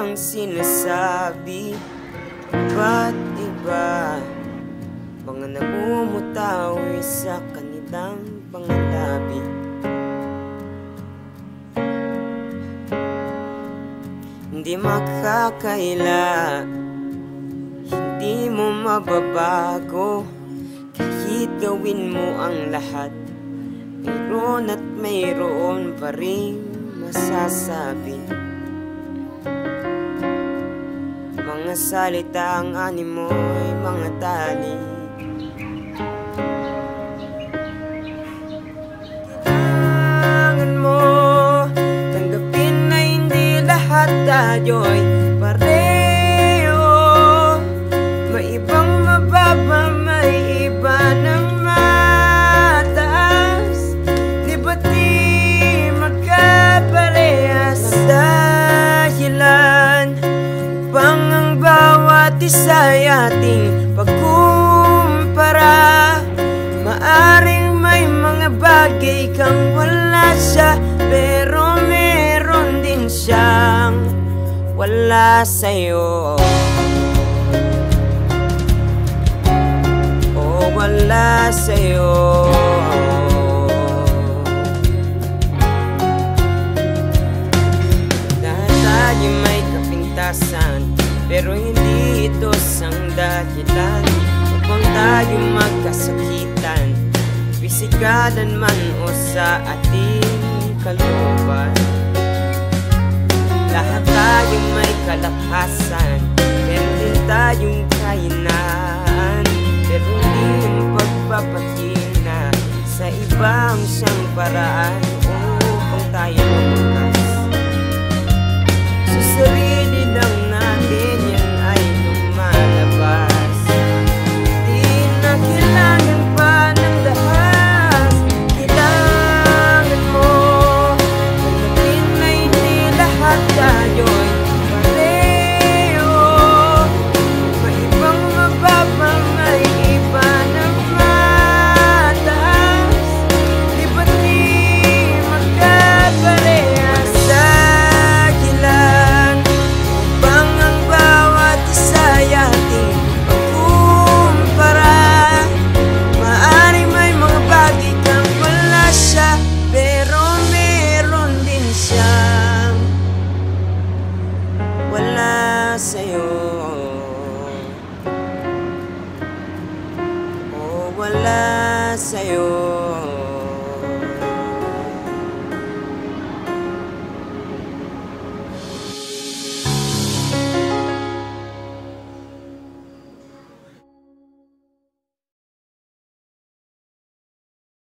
ang sinasabi? Ba't iba mga namumutawi sa kanilang pangalabi? Hindi makakaila, hindi mo mababago. Kahit gawin mo ang lahat, mayroon at mayroon pa rin masasabi. Mga salita ang animoy, mga tali. Kailangan mo tanggapin na hindi lahat tayo'y pareho. May ibang mababa, may iba ng mataas. Di ba't di magkaparehas? Dahilan upang ang bawat isa'y ating pagkumpara. Maaring may mga bagay kang wala siya, pero meron din siyang wala sa'yo. O wala sa'yo. Lahat tayo may kapintasan, pero hindi ito sang dahilan upang tayo magkasakitan, pisikalan man o sa ating kalooban. Lahat tayo may kalakasan, meron din tayong kahinaan, pero hindi yung pagpapakina sa ibang siyang paraan upang tayo lumakas. Sa sarili lang natin yan ay lumalabas. Di na kailangan pa ng lahas. Kailangan mo tanggapin na hindi lahat tayo'y pareho. May ibang mababa, may iba ng mataas. Di ba't di magkaparehas? Dahilan upang ang bawat isa'y ating pagkumpara. Maaring may mga bagay kang wala siya, pero meron din siyang wala sa'yo. O wala sa'yo.